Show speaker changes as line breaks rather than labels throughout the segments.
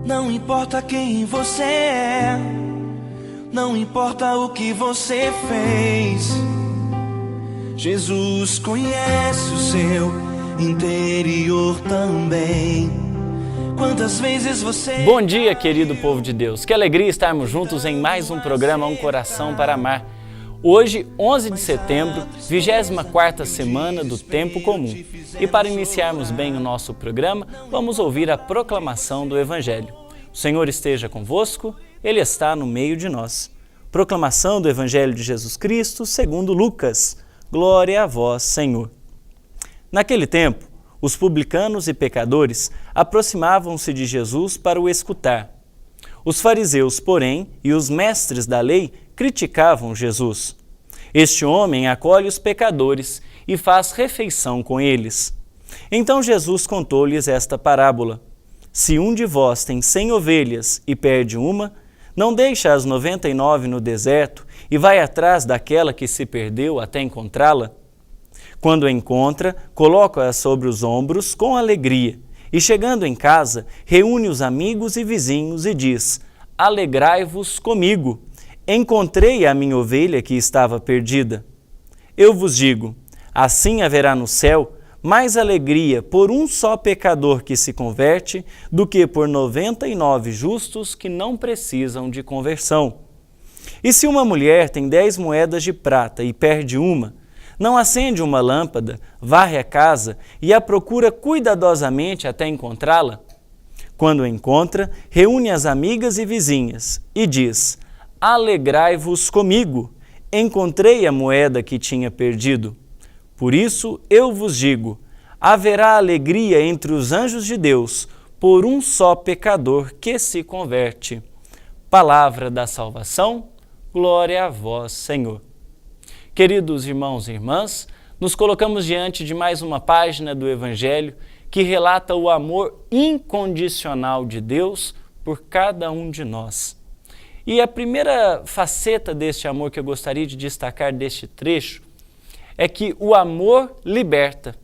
Não importa quem você é, não importa o que você fez, Jesus conhece o seu interior também. Quantas vezes você...
Bom dia, querido povo de Deus. Que alegria estarmos juntos em mais um programa Um Coração para Amar. Hoje, 11 de setembro, 24ª semana do Tempo Comum. E para iniciarmos bem o nosso programa, vamos ouvir a proclamação do Evangelho. O Senhor esteja convosco, Ele está no meio de nós. Proclamação do Evangelho de Jesus Cristo, segundo Lucas. Glória a vós, Senhor. Naquele tempo, os publicanos e pecadores aproximavam-se de Jesus para o escutar. Os fariseus, porém, e os mestres da lei criticavam Jesus. Este homem acolhe os pecadores e faz refeição com eles. Então Jesus contou-lhes esta parábola. Se um de vós tem 100 ovelhas e perde uma, não deixa as 99 no deserto e vai atrás daquela que se perdeu até encontrá-la? Quando a encontra, coloca-a sobre os ombros com alegria e, chegando em casa, reúne os amigos e vizinhos e diz: Alegrai-vos comigo, encontrei a minha ovelha que estava perdida. Eu vos digo, assim haverá no céu mais alegria por um só pecador que se converte do que por 99 justos que não precisam de conversão. E se uma mulher tem 10 moedas de prata e perde uma, não acende uma lâmpada, varre a casa e a procura cuidadosamente até encontrá-la? Quando a encontra, reúne as amigas e vizinhas e diz: Alegrai-vos comigo, encontrei a moeda que tinha perdido. Por isso eu vos digo, haverá alegria entre os anjos de Deus por um só pecador que se converte. Palavra da salvação, glória a vós, Senhor. Queridos irmãos e irmãs, nos colocamos diante de mais uma página do Evangelho que relata o amor incondicional de Deus por cada um de nós. E a primeira faceta deste amor que eu gostaria de destacar deste trecho é que o amor liberta.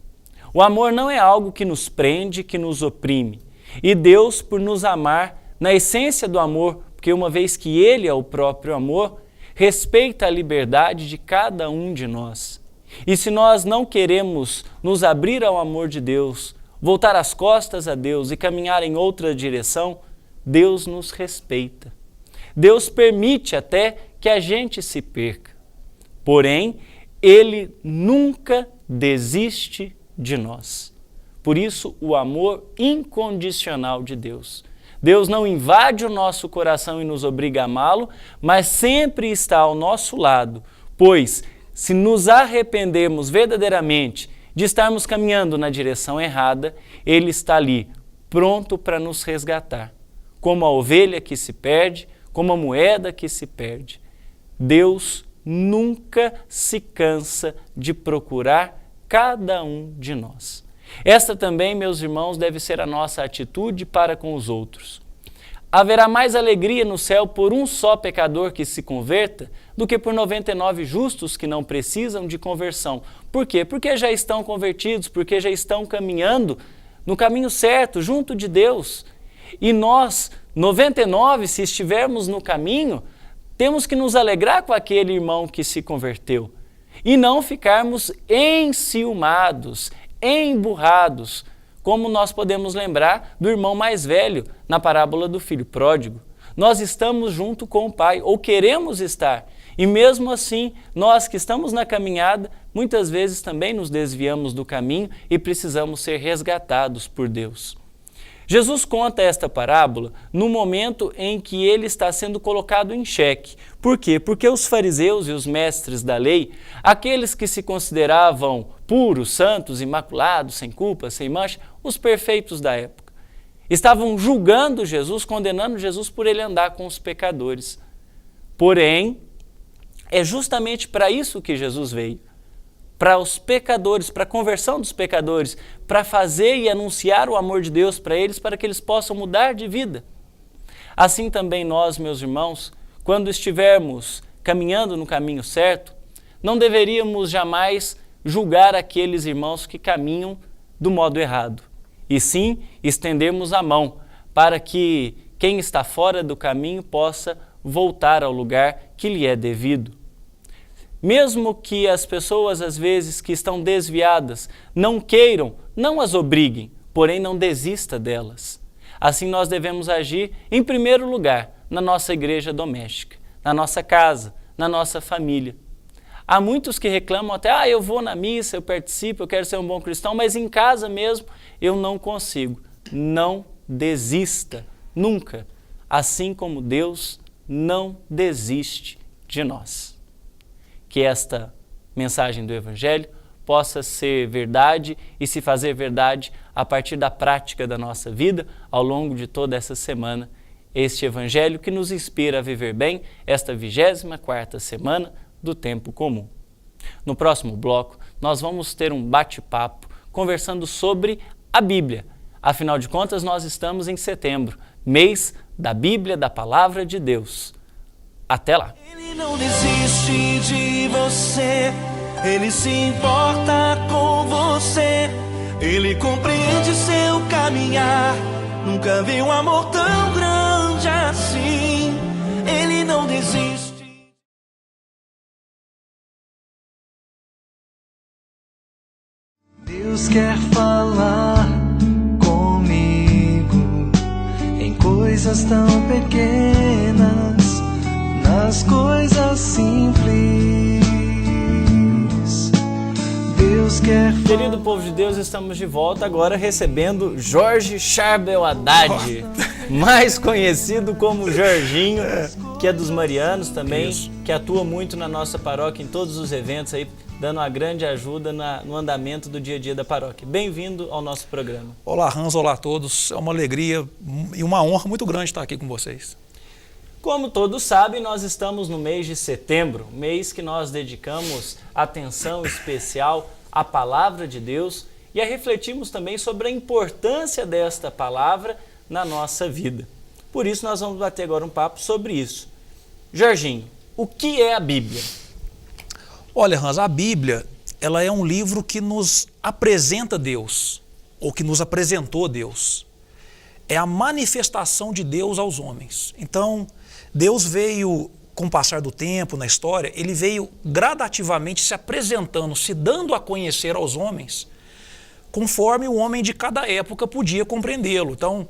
O amor não é algo que nos prende, que nos oprime. E Deus, por nos amar, na essência do amor, porque uma vez que Ele é o próprio amor, respeita a liberdade de cada um de nós. E se nós não queremos nos abrir ao amor de Deus, voltar as costas a Deus e caminhar em outra direção, Deus nos respeita. Deus permite até que a gente se perca. Porém, Ele nunca desiste de nós. Por isso, o amor incondicional de Deus. Deus não invade o nosso coração e nos obriga a amá-lo, mas sempre está ao nosso lado, pois se nos arrependermos verdadeiramente de estarmos caminhando na direção errada, Ele está ali, pronto para nos resgatar, como a ovelha que se perde, como a moeda que se perde. Deus nunca se cansa de procurar cada um de nós. Esta também, meus irmãos, deve ser a nossa atitude para com os outros. Haverá mais alegria no céu por um só pecador que se converta do que por 99 justos que não precisam de conversão. Por quê? Porque já estão convertidos, porque já estão caminhando no caminho certo, junto de Deus. E nós, 99, se estivermos no caminho, temos que nos alegrar com aquele irmão que se converteu e não ficarmos enciumados, emburrados, como nós podemos lembrar do irmão mais velho na parábola do filho pródigo. Nós estamos junto com o Pai, ou queremos estar, e mesmo assim, nós que estamos na caminhada, muitas vezes também nos desviamos do caminho e precisamos ser resgatados por Deus. Jesus conta esta parábola no momento em que ele está sendo colocado em xeque. Por quê? Porque os fariseus e os mestres da lei, aqueles que se consideravam puros, santos, imaculados, sem culpa, sem mancha, os perfeitos da época, estavam julgando Jesus, condenando Jesus por ele andar com os pecadores. Porém, é justamente para isso que Jesus veio. Para os pecadores, para a conversão dos pecadores, para fazer e anunciar o amor de Deus para eles, para que eles possam mudar de vida. Assim também nós, meus irmãos, quando estivermos caminhando no caminho certo, não deveríamos jamais julgar aqueles irmãos que caminham do modo errado, e sim estendermos a mão para que quem está fora do caminho possa voltar ao lugar que lhe é devido. Mesmo que as pessoas, às vezes, que estão desviadas, não queiram, não as obriguem, porém não desista delas. Assim nós devemos agir, em primeiro lugar, na nossa igreja doméstica, na nossa casa, na nossa família. Há muitos que reclamam até, eu vou na missa, eu participo, eu quero ser um bom cristão, mas em casa mesmo eu não consigo. Não desista, nunca. Assim como Deus não desiste de nós. Que esta mensagem do Evangelho possa ser verdade e se fazer verdade a partir da prática da nossa vida ao longo de toda essa semana. Este Evangelho que nos inspira a viver bem esta 24ª semana do tempo comum. No próximo bloco, nós vamos ter um bate-papo conversando sobre a Bíblia. Afinal de contas, nós estamos em setembro, mês da Bíblia, da Palavra de Deus. Até lá!
Ele não desiste de você, ele se importa com você, ele compreende seu caminhar, nunca vi um amor tão grande assim, ele não desiste.
Deus quer falar comigo em coisas tão pequenas, nas coisas simples. Deus quer falar.
Querido povo de Deus, estamos de volta agora recebendo Jorge Charbel Haddad, mais conhecido como Jorginho, que é dos Marianos também, que atua muito na nossa paróquia, em todos os eventos aí, dando uma grande ajuda no andamento do dia a dia da paróquia. Bem-vindo ao nosso programa.
Olá, Hans, olá a todos. É uma alegria e uma honra muito grande estar aqui com vocês.
Como todos sabem, nós estamos no mês de setembro, mês que nós dedicamos atenção especial à Palavra de Deus e a refletirmos também sobre a importância desta palavra na nossa vida. Por isso, nós vamos bater agora um papo sobre isso. Jorginho, o que é a Bíblia?
Olha, Hans, a Bíblia, ela é um livro que nos apresenta Deus, ou que nos apresentou Deus. É a manifestação de Deus aos homens. Então, Deus veio, com o passar do tempo, na história, ele veio gradativamente se apresentando, se dando a conhecer aos homens, conforme o homem de cada época podia compreendê-lo. Então,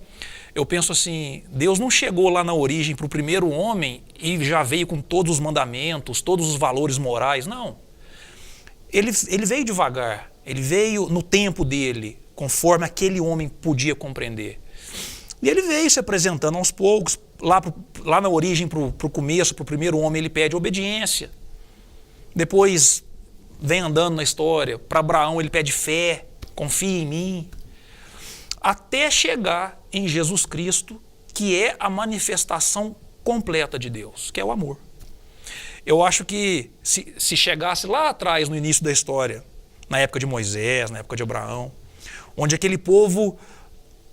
eu penso assim, Deus não chegou lá na origem para o primeiro homem e já veio com todos os mandamentos, todos os valores morais, não. Ele veio devagar, ele veio no tempo dele, conforme aquele homem podia compreender. E ele veio se apresentando aos poucos, lá na origem, para o começo, para o primeiro homem, ele pede obediência. Depois vem andando na história, para Abraão ele pede fé, confia em mim. Até chegar em Jesus Cristo, que é a manifestação completa de Deus, que é o amor. Eu acho que se chegasse lá atrás, no início da história, na época de Moisés, na época de Abraão, onde aquele povo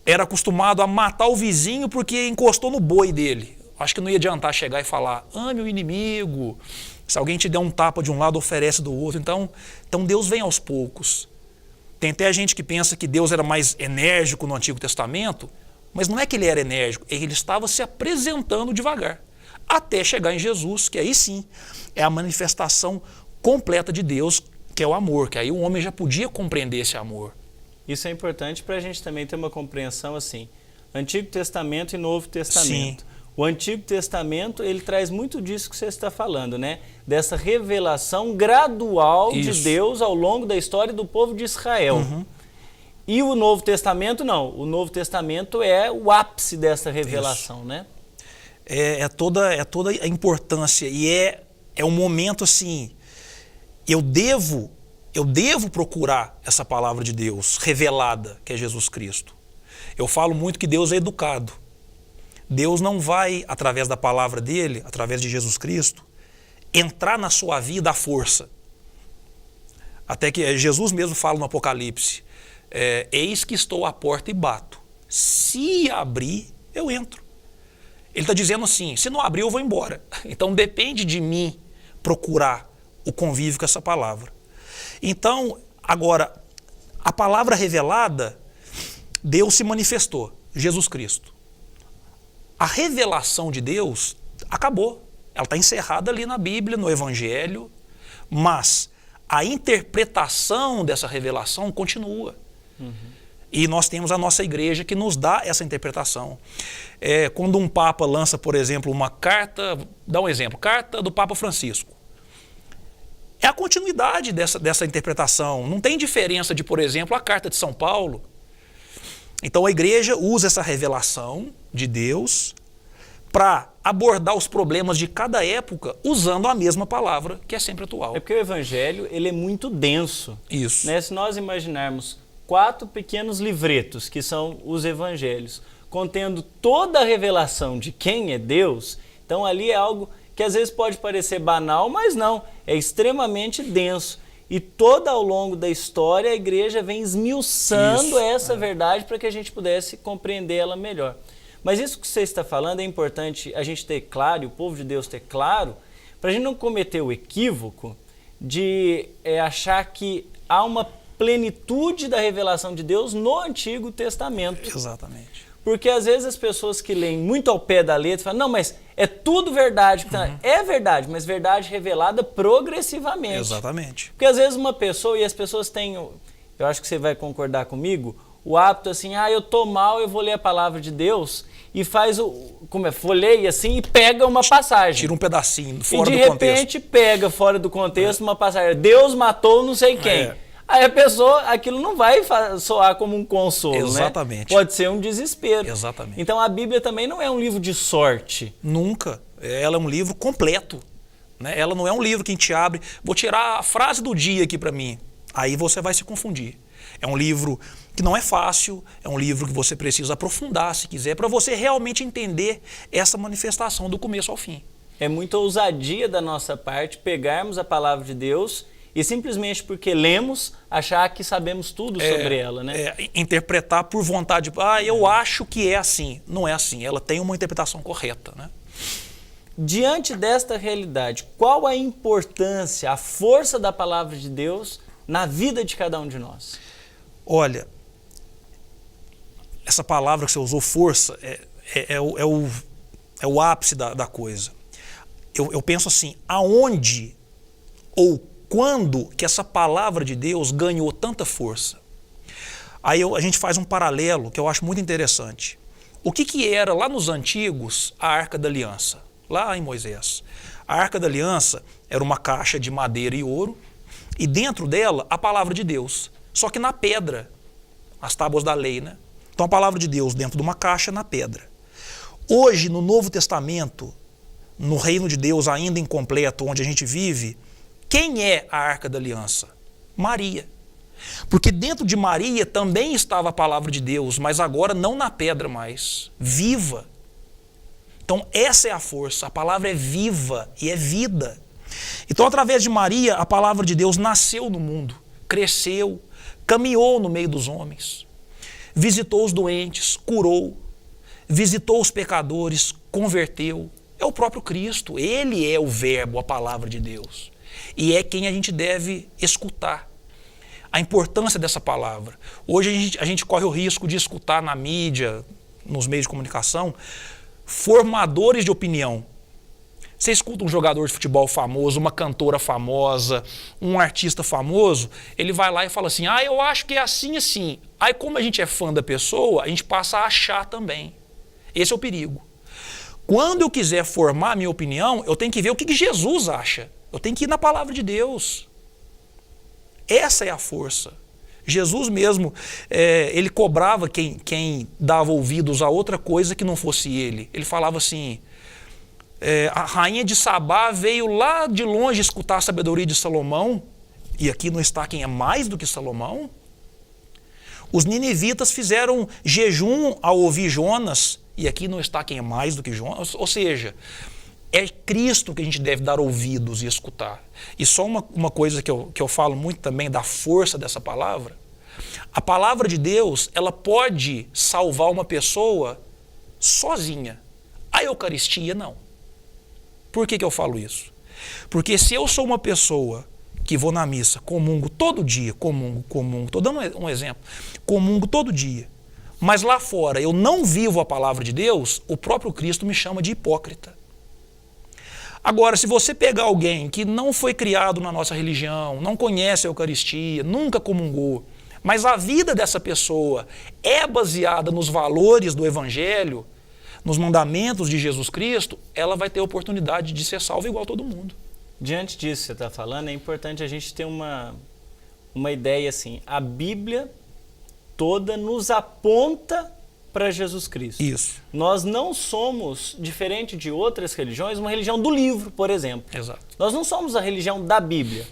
era acostumado a matar o vizinho porque encostou no boi dele, acho que não ia adiantar chegar e falar, ame o inimigo, se alguém te der um tapa de um lado, oferece do outro. Então Deus vem aos poucos. Tem até gente que pensa que Deus era mais enérgico no Antigo Testamento, mas não é que ele era enérgico, ele estava se apresentando devagar, até chegar em Jesus, que aí sim é a manifestação completa de Deus, que é o amor, que aí o homem já podia compreender esse amor.
Isso é importante para a gente também ter uma compreensão assim, Antigo Testamento e Novo Testamento. Sim. O Antigo Testamento, ele traz muito disso que você está falando, né? Dessa revelação gradual de Deus ao longo da história do povo de Israel. Uhum. E o Novo Testamento, não. O Novo Testamento é o ápice dessa revelação, né?
É toda a importância e é um momento assim, eu devo procurar essa palavra de Deus revelada, que é Jesus Cristo. Eu falo muito que Deus é educado. Deus não vai, através da palavra dele, através de Jesus Cristo, entrar na sua vida à força. Até que Jesus mesmo fala no Apocalipse, eis que estou à porta e bato. Se abrir, eu entro. Ele está dizendo assim, se não abrir, eu vou embora. Então depende de mim procurar o convívio com essa palavra. Então, agora, a palavra revelada, Deus se manifestou, Jesus Cristo. a revelação de Deus acabou. Ela está encerrada ali na Bíblia, no Evangelho, mas a interpretação dessa revelação continua. E nós temos a nossa igreja que nos dá essa interpretação. Quando um Papa lança, por exemplo, uma carta, dá um exemplo, carta do Papa Francisco. É a continuidade dessa interpretação. Não tem diferença de, por exemplo, a carta de São Paulo. Então a igreja usa essa revelação de Deus para abordar os problemas de cada época usando a mesma palavra, que é sempre atual.
É porque o evangelho ele é muito denso.
Isso.
Né? Se nós imaginarmos 4 pequenos livretos, que são os evangelhos, contendo toda a revelação de quem é Deus, então ali é algo que às vezes pode parecer banal, mas não, é extremamente denso. E toda ao longo da história a igreja vem esmiuçando essa verdade para que a gente pudesse compreender ela melhor. Mas isso que você está falando é importante a gente ter claro, e o povo de Deus ter claro, para a gente não cometer o equívoco de achar que há uma plenitude da revelação de Deus no Antigo Testamento.
Exatamente.
Porque às vezes as pessoas que leem muito ao pé da letra falam, não, mas é tudo verdade. É verdade, mas verdade revelada progressivamente.
Exatamente.
Porque às vezes uma pessoa, e as pessoas têm, eu acho que você vai concordar comigo, o hábito assim, eu tô mal, eu vou ler a palavra de Deus, e faz folheia assim e pega uma passagem.
Tira um pedacinho fora do
contexto.
contexto.
E de repente pega fora do contexto uma passagem. Deus matou não sei quem. Aí a pessoa, aquilo não vai soar como um consolo,
Exatamente.
Né? Pode ser um desespero.
Exatamente.
Então a Bíblia também não é um livro de sorte.
Nunca. Ela é um livro completo. Né? Ela não é um livro que a gente abre, vou tirar a frase do dia aqui para mim. Aí você vai se confundir. É um livro que não é fácil, é um livro que você precisa aprofundar, se quiser, para você realmente entender essa manifestação do começo ao fim.
É muita ousadia da nossa parte pegarmos a palavra de Deus e simplesmente porque lemos, achar que sabemos tudo sobre ela, né?
Interpretar por vontade, eu acho que é assim. Não é assim, ela tem uma interpretação correta, né?
Diante desta realidade, qual a importância, a força da palavra de Deus na vida de cada um de nós?
Olha, essa palavra que você usou, força, é o ápice da coisa. Eu penso assim, aonde ou quando que essa palavra de Deus ganhou tanta força? Aí a gente faz um paralelo que eu acho muito interessante. O que era lá nos antigos a Arca da Aliança? Lá em Moisés. A Arca da Aliança era uma caixa de madeira e ouro e dentro dela a palavra de Deus. Só que na pedra, as tábuas da lei, né? Então a palavra de Deus dentro de uma caixa na pedra. Hoje, no Novo Testamento, no reino de Deus ainda incompleto, onde a gente vive, quem é a Arca da Aliança? Maria. Porque dentro de Maria também estava a palavra de Deus, mas agora não na pedra mais, viva. Então essa é a força, a palavra é viva e é vida. Então através de Maria a palavra de Deus nasceu no mundo, cresceu, caminhou no meio dos homens, visitou os doentes, curou, visitou os pecadores, converteu. É o próprio Cristo, Ele é o verbo, a palavra de Deus. E é quem a gente deve escutar. A importância dessa palavra. Hoje a gente corre o risco de escutar na mídia, nos meios de comunicação, formadores de opinião. Você escuta um jogador de futebol famoso, uma cantora famosa, um artista famoso, ele vai lá e fala assim, eu acho que é assim, assim. Aí como a gente é fã da pessoa, a gente passa a achar também. Esse é o perigo. Quando eu quiser formar a minha opinião, eu tenho que ver o que Jesus acha. Eu tenho que ir na palavra de Deus. Essa é a força. Jesus mesmo, ele cobrava quem dava ouvidos a outra coisa que não fosse ele. Ele falava assim, a rainha de Sabá veio lá de longe escutar a sabedoria de Salomão, e aqui não está quem é mais do que Salomão. Os ninivitas fizeram jejum ao ouvir Jonas, e aqui não está quem é mais do que Jonas. Ou seja, é Cristo que a gente deve dar ouvidos e escutar. E só uma coisa que eu falo muito também da força dessa palavra. A palavra de Deus, ela pode salvar uma pessoa sozinha. A Eucaristia, não. Por que eu falo isso? Porque se eu sou uma pessoa que vou na missa, comungo todo dia, comungo, estou dando um exemplo, comungo todo dia, mas lá fora eu não vivo a palavra de Deus, o próprio Cristo me chama de hipócrita. Agora, se você pegar alguém que não foi criado na nossa religião, não conhece a Eucaristia, nunca comungou, mas a vida dessa pessoa é baseada nos valores do Evangelho, nos mandamentos de Jesus Cristo, ela vai ter a oportunidade de ser salva igual todo mundo.
Diante disso que você está falando, é importante a gente ter uma ideia assim, a Bíblia toda nos aponta para Jesus Cristo.
Isso.
Nós não somos, diferente de outras religiões, uma religião do livro, por exemplo.
Exato.
Nós não somos a religião da Bíblia.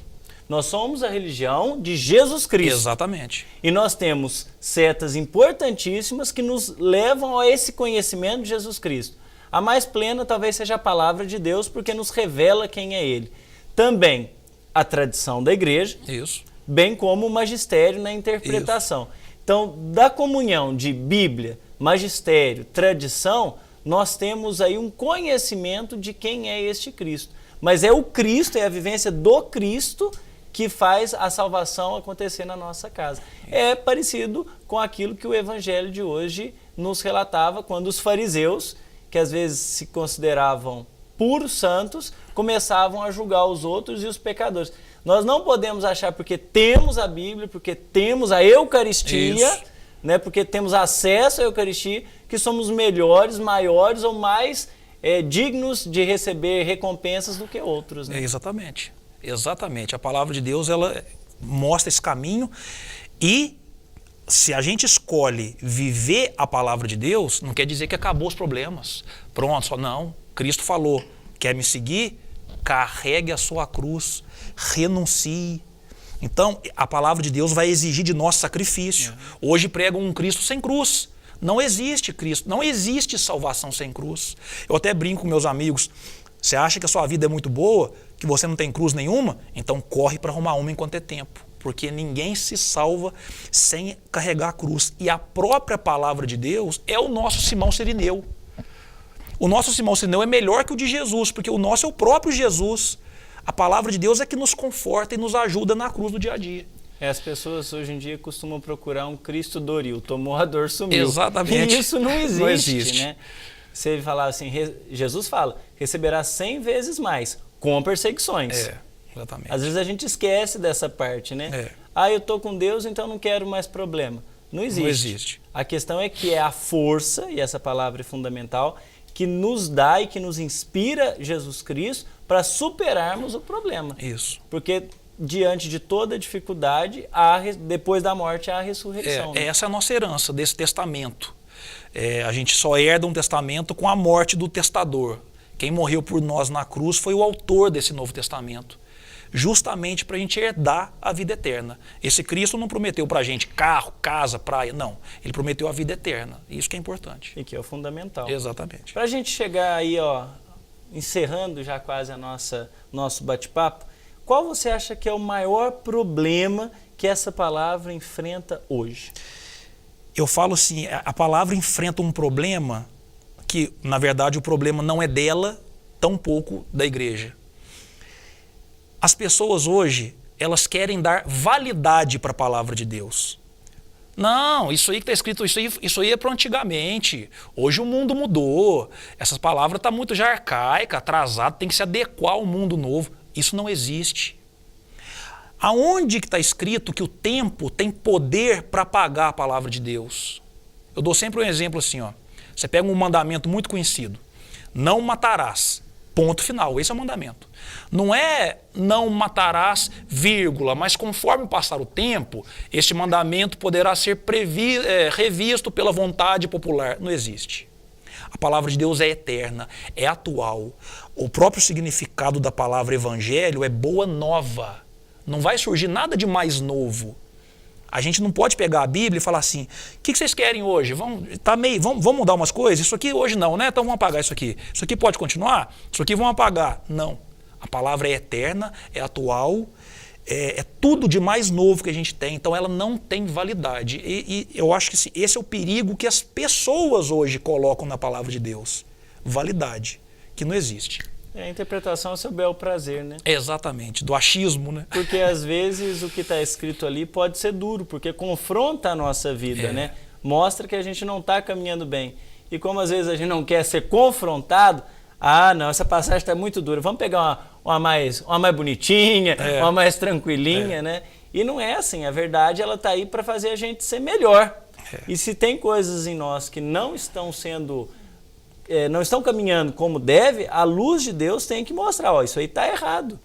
Nós somos a religião de Jesus Cristo.
Exatamente.
E nós temos setas importantíssimas que nos levam a esse conhecimento de Jesus Cristo. A mais plena talvez seja a palavra de Deus, porque nos revela quem é Ele. Também a tradição da igreja,
Isso.
bem como o magistério na interpretação. Isso. Então, da comunhão de Bíblia, magistério, tradição, nós temos aí um conhecimento de quem é este Cristo. Mas é o Cristo, é a vivência do Cristo que faz a salvação acontecer na nossa casa. É parecido com aquilo que o Evangelho de hoje nos relatava, quando os fariseus, que às vezes se consideravam puros santos, começavam a julgar os outros e os pecadores. Nós não podemos achar, porque temos a Bíblia, porque temos a Eucaristia, né, porque temos acesso à Eucaristia, que somos melhores, maiores ou mais dignos de receber recompensas do que outros. Né?
Exatamente. Exatamente. A palavra de Deus, ela mostra esse caminho, e se a gente escolhe viver a palavra de Deus, não quer dizer que acabou os problemas. Pronto, só não. Cristo falou, quer me seguir? Carregue a sua cruz, renuncie. Então, a palavra de Deus vai exigir de nós sacrifício. Hoje pregam um Cristo sem cruz. Não existe Cristo, não existe salvação sem cruz. Eu até brinco com meus amigos, você acha que a sua vida é muito boa, que você não tem cruz nenhuma? Então corre para arrumar uma enquanto é tempo. Porque ninguém se salva sem carregar a cruz. E a própria palavra de Deus é o nosso Simão Sirineu. O nosso Simão Sirineu é melhor que o de Jesus, porque o nosso é o próprio Jesus. A palavra de Deus é que nos conforta e nos ajuda na cruz do dia a dia.
As pessoas hoje em dia costumam procurar um Cristo doril, tomou a dor, sumiu.
Exatamente.
E isso não existe,
não existe.
Né? Você falar assim, Jesus fala, receberá 100 vezes mais, com perseguições.
Exatamente.
Às vezes a gente esquece dessa parte, né? Eu estou com Deus, então não quero mais problema. Não existe.
Não existe.
A questão é que é a força, e essa palavra é fundamental, que nos dá e que nos inspira Jesus Cristo para superarmos o problema.
Isso.
Porque diante de toda dificuldade, depois da morte há a ressurreição. Né?
Essa é a nossa herança desse testamento. A gente só herda um testamento com a morte do testador. Quem morreu por nós na cruz foi o autor desse Novo Testamento. Justamente para a gente herdar a vida eterna. Esse Cristo não prometeu para a gente carro, casa, praia, não. Ele prometeu a vida eterna. Isso que é importante.
E que é o fundamental.
Exatamente.
Para a gente chegar aí, encerrando já quase nosso bate-papo, qual você acha que é o maior problema que essa palavra enfrenta hoje?
Eu falo assim, a palavra enfrenta um problema que, na verdade, o problema não é dela, tampouco da igreja. As pessoas hoje, elas querem dar validade para a palavra de Deus. Não, isso aí que está escrito, isso aí é para antigamente. Hoje o mundo mudou. Essa palavra está muito já arcaica, atrasada, tem que se adequar ao mundo novo. Isso não existe. Aonde que está escrito que o tempo tem poder para apagar a palavra de Deus? Eu dou sempre um exemplo assim, Você pega um mandamento muito conhecido. Não matarás. Ponto final. Esse é o mandamento. Não é não matarás, vírgula, mas conforme passar o tempo, este mandamento poderá ser revisto pela vontade popular. Não existe. A palavra de Deus é eterna, é atual. O próprio significado da palavra evangelho é boa nova. Não vai surgir nada de mais novo. A gente não pode pegar a Bíblia e falar assim, o que vocês querem hoje? Vamos mudar umas coisas? Isso aqui hoje não, né? Então vamos apagar isso aqui. Isso aqui pode continuar? Isso aqui vamos apagar. Não. A palavra é eterna, é atual, é tudo de mais novo que a gente tem. Então ela não tem validade. E eu acho que esse é o perigo que as pessoas hoje colocam na palavra de Deus. Validade, que não existe.
A interpretação é seu bel prazer, né?
Exatamente, do achismo, né?
Porque às vezes o que está escrito ali pode ser duro, porque confronta a nossa vida, né? mostra que a gente não está caminhando bem. E como às vezes a gente não quer ser confrontado, não, essa passagem está muito dura, vamos pegar uma mais bonitinha, uma mais tranquilinha, né? E não é assim, a verdade ela está aí para fazer a gente ser melhor. E se tem coisas em nós que não estão caminhando como deve, a luz de Deus tem que mostrar, isso aí está errado.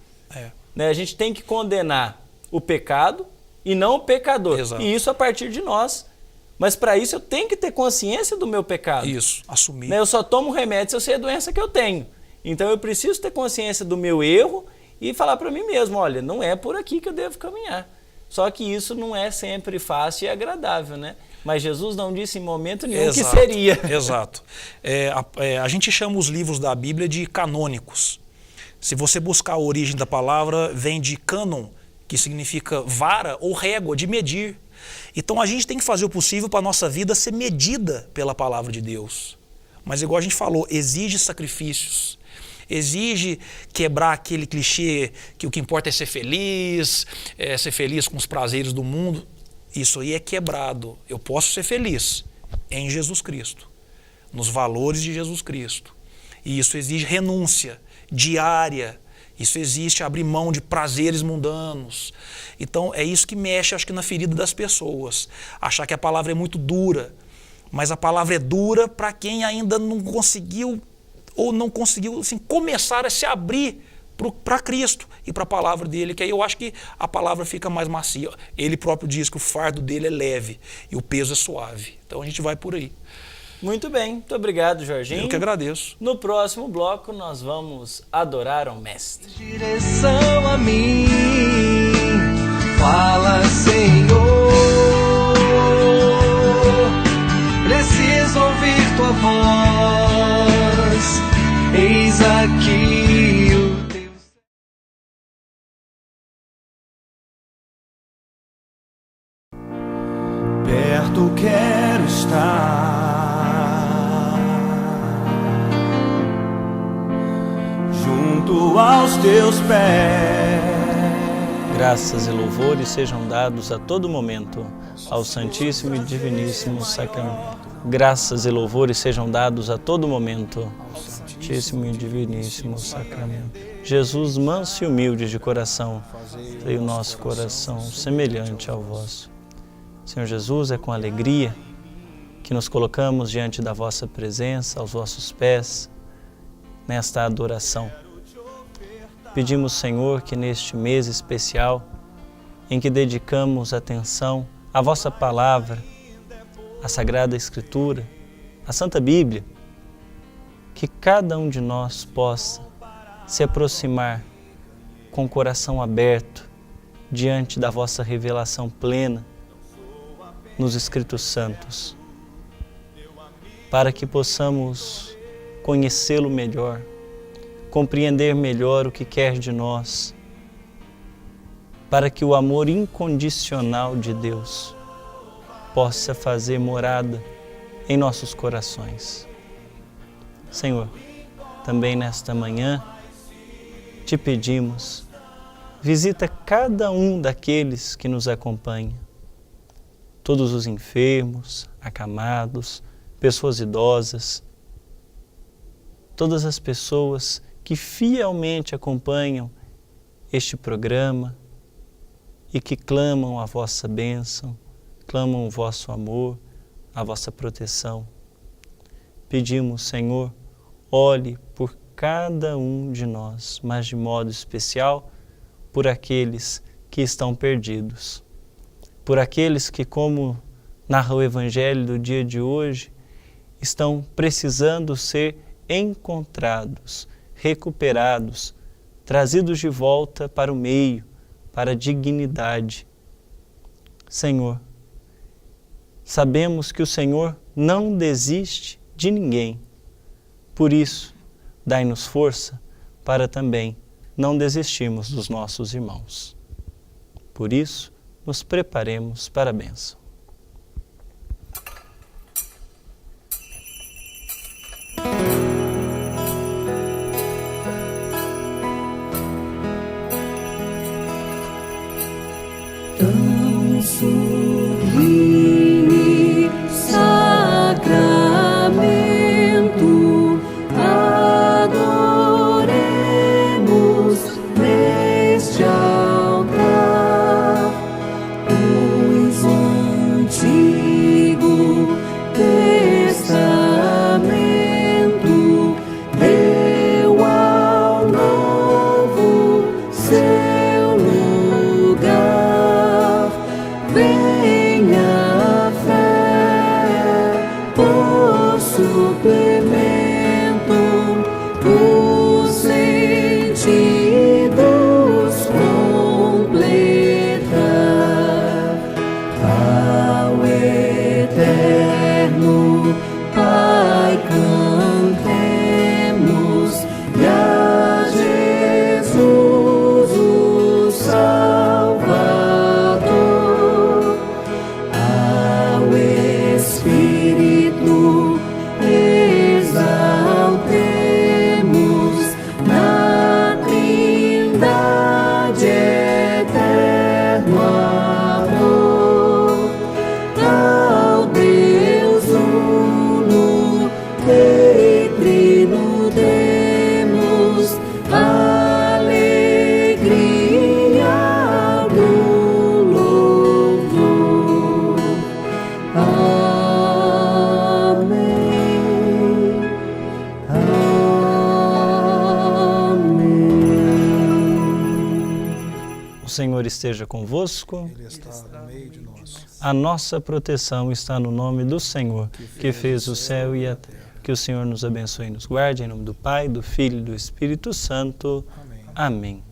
Né? A gente tem que condenar o pecado e não o pecador.
Exato.
E isso a partir de nós. Mas para isso eu tenho que ter consciência do meu pecado.
Isso, assumir.
Né? Eu só tomo remédio se eu sei a doença que eu tenho. Então eu preciso ter consciência do meu erro e falar para mim mesmo, olha, não é por aqui que eu devo caminhar. Só que isso não é sempre fácil e agradável, né? Mas Jesus não disse em momento nenhum que seria.
Exato. A gente chama os livros da Bíblia de canônicos. Se você buscar a origem da palavra, vem de cânon, que significa vara ou régua, de medir. Então a gente tem que fazer o possível para a nossa vida ser medida pela palavra de Deus. Mas igual a gente falou, exige sacrifícios. Exige quebrar aquele clichê que o que importa é ser feliz com os prazeres do mundo. Isso aí é quebrado. Eu posso ser feliz em Jesus Cristo, nos valores de Jesus Cristo. E isso exige renúncia diária. Isso exige abrir mão de prazeres mundanos. Então é isso que mexe, acho que, na ferida das pessoas. Achar que a palavra é muito dura. Mas a palavra é dura para quem ainda não conseguiu assim, começar a se abrir para Cristo e para a palavra dele, que aí eu acho que a palavra fica mais macia. Ele próprio diz que o fardo dele é leve e o peso é suave. Então a gente vai por aí.
Muito bem, muito obrigado, Jorginho.
Eu que agradeço.
No próximo bloco nós vamos adorar ao Mestre.
Direção a mim, fala, Senhor, preciso ouvir tua voz, eis aqui o teu...
Perto quero estar, junto aos teus pés.
Graças e louvores sejam dados a todo momento ao Santíssimo e Diviníssimo Sacramento. Graças e louvores sejam dados a todo momento ao Santíssimo e Diviníssimo Sacramento. Jesus, manso e humilde de coração, fazei o nosso coração semelhante ao vosso. Senhor Jesus, é com alegria que nos colocamos diante da vossa presença, aos vossos pés, nesta adoração. Pedimos, Senhor, que neste mês especial, em que dedicamos atenção à vossa palavra, à Sagrada Escritura, à Santa Bíblia, que cada um de nós possa se aproximar com o coração aberto diante da vossa revelação plena nos Escritos Santos, para que possamos conhecê-lo melhor, compreender melhor o que quer de nós, para que o amor incondicional de Deus possa fazer morada em nossos corações. Senhor, também nesta manhã te pedimos, visita cada um daqueles que nos acompanham, todos os enfermos, acamados, pessoas idosas, todas as pessoas que fielmente acompanham este programa e que clamam a vossa bênção, clamam o vosso amor, a vossa proteção. Pedimos, Senhor, olhe por cada um de nós, mas de modo especial por aqueles que estão perdidos, por aqueles que, como narra o Evangelho do dia de hoje, estão precisando ser encontrados, recuperados, trazidos de volta para o meio, para a dignidade. Senhor, sabemos que o Senhor não desiste de ninguém. Por isso, dai-nos força para também não desistirmos dos nossos irmãos. Por isso, nos preparemos para a bênção.
Tão sublime,
Antigo Testamento deu ao Novo seu lugar. Venha a fé por suplemento, os sentidos completar. Ao eterno Pai cantemos, e a Jesus o Salvador. Ao Espírito exaltemos, na Trindade eterno amor. Ao Deus uno e trino demos alegria do louvor. Amém. Amém.
O Senhor esteja convosco.
Ele está no meio de nós.
A nossa proteção está no nome do Senhor, que fez o céu e a terra. Que o Senhor nos abençoe e nos guarde, em nome do Pai, do Filho e do Espírito Santo. Amém.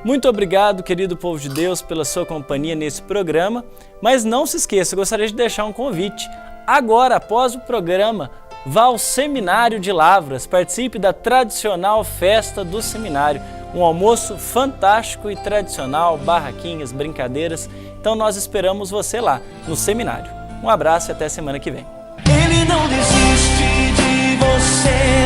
Muito obrigado, querido povo de Deus, pela sua companhia nesse programa. Mas não se esqueça, eu gostaria de deixar um convite. Agora, após o programa, vá ao Seminário de Lavras, participe da tradicional festa do seminário. Um almoço fantástico e tradicional, barraquinhas, brincadeiras. Então nós esperamos você lá, no seminário. Um abraço e até semana que vem.
Ele não desiste de você.